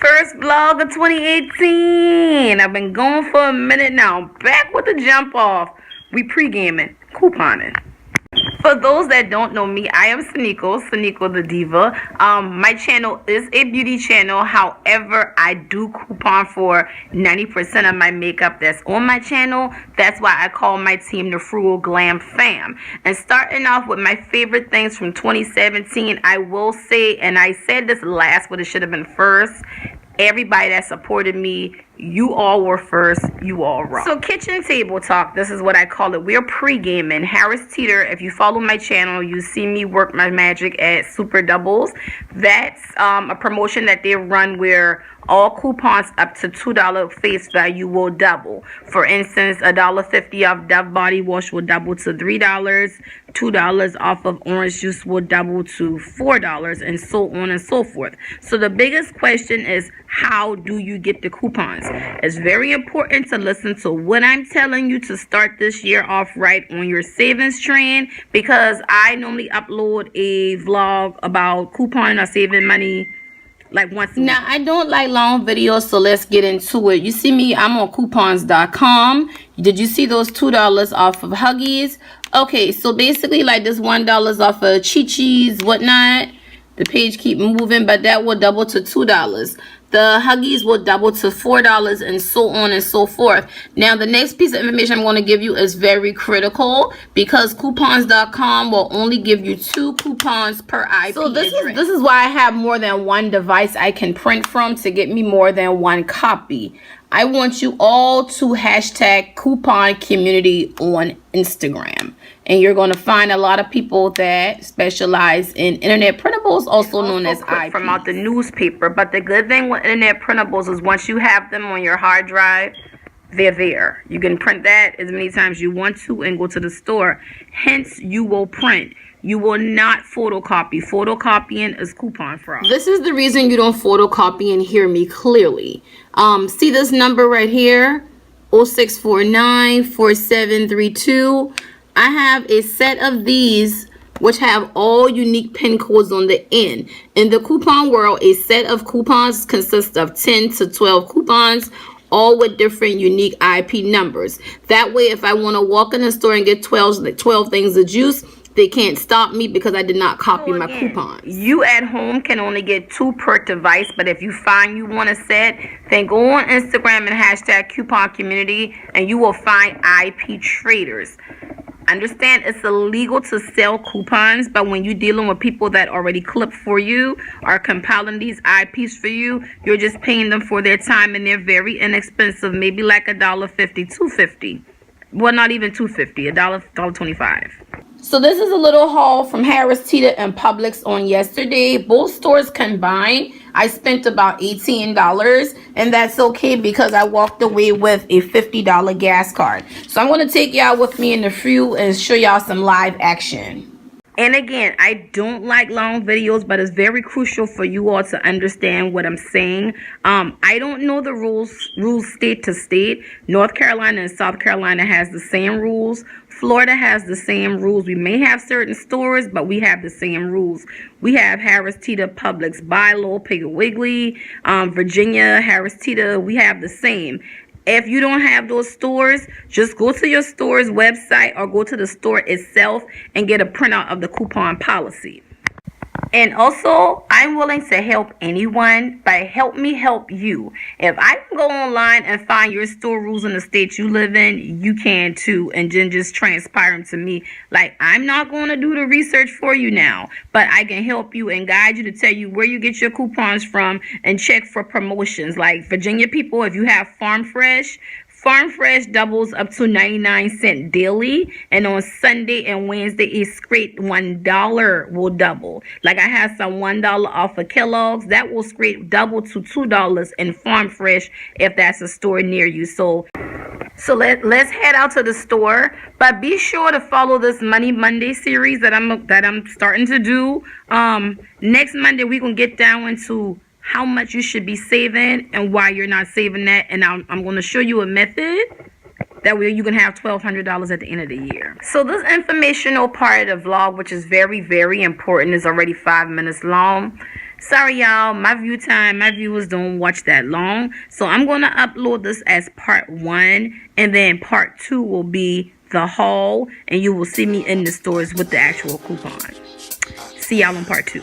First vlog of 2018. I've been going for a minute now. Back with the jump off. We pre-gaming, couponing. For those that don't know me, I am Sneiko the Diva. My channel is a beauty channel. However, I do coupon for 90% of my makeup that's on my channel. That's why I call my team the Frugal Glam Fam. And starting off with my favorite things from 2017, I will say, and I said this last, but it should have been first. Everybody that supported me, you all were first, you all rock. So kitchen table talk, this is what I call it. We're pre-gaming. Harris Teeter, if you follow my channel, you see me work my magic at Super Doubles. That's a promotion that they run where all coupons up to $2 face value will double. For instance, $1.50 off Dove body wash will double to $3. $2 off of orange juice will double to $4, and so on and so forth. So the biggest question is, how do you get the coupons? It's very important to listen to what I'm telling you to start this year off right on your savings train, because I normally upload a vlog about couponing or saving money like once a week. Now, I don't like long videos, so let's get into it. You see me, I'm on coupons.com. Did you see those $2 off of Huggies? Okay, so basically like this $1 off of Chi-Chi's, whatnot. The page keep moving, but that will double to $2. The Huggies will double to $4, and so on and so forth. Now, the next piece of information I'm going to give you is very critical, because coupons.com will only give you 2 coupons per IP. So this is why I have more than one device I can print from to get me more than one copy. I want you all to hashtag coupon community on Instagram. And you're going to find a lot of people that specialize in internet printables, also known as IP. From out the newspaper. But the good thing with internet printables is once you have them on your hard drive, they're there. You can print that as many times you want to and go to the store. Hence, you will print. You will not photocopy. Photocopying is coupon fraud. This is the reason you don't photocopy and hear me clearly. See this number right here? 0649-4732. I have a set of these which have all unique pin codes on the end. In the coupon world, a set of coupons consists of 10 to 12 coupons, all with different unique IP numbers. That way, if I want to walk in the store and get 12 things of juice, they can't stop me because I did not copy my coupons. You at home can only get 2 per device, but if you find you want a set, then go on Instagram and hashtag coupon community, and you will find IP traders. Understand it's illegal to sell coupons, but when you're dealing with people that already clip for you or compiling these IPs for you, you're just paying them for their time, and they're very inexpensive, maybe like $1.50, $2.50. Well, not even $2.50, $1.25. So this is a little haul from Harris Teeter and Publix on yesterday. Both stores combined, I spent about $18, and that's okay because I walked away with a $50 gas card. So I'm going to take y'all with me in the few and show y'all some live action. And again, I don't like long videos, but it's very crucial for you all to understand what I'm saying. I don't know the rules state to state. North Carolina and South Carolina has the same rules. Florida has the same rules. We may have certain stores, but we have the same rules. We have Harris Teeter, Publix, Buy Low, Piggly Wiggly, Virginia, Harris Teeter. We have the same. If you don't have those stores, just go to your store's website or go to the store itself and get a printout of the coupon policy. And also, I'm willing to help anyone, but help me help you. If I can go online and find your store rules in the state you live in, you can too, and then just transpire them to me. Like, I'm not going to do the research for you now, but I can help you and guide you to tell you where you get your coupons from and check for promotions. Like Virginia people, if you have Farm Fresh doubles up to 99 cents daily, and on Sunday and Wednesday it's scrape $1 will double. Like I have some $1 off of Kellogg's that will scrape double to $2 in Farm Fresh if that's a store near you. So let's head out to the store, but be sure to follow this Money Monday series that I'm starting to do. Next Monday we're gonna get down into how much you should be saving and why you're not saving that, and I'm going to show you a method that way you can have $1,200 at the end of the year. So this informational part of the vlog, which is very, very important, is already 5 minutes long. Sorry, y'all. My viewers don't watch that long. So I'm going to upload this as part 1. And then part 2 will be the haul. And you will see me in the stores with the actual coupon. See y'all on part 2.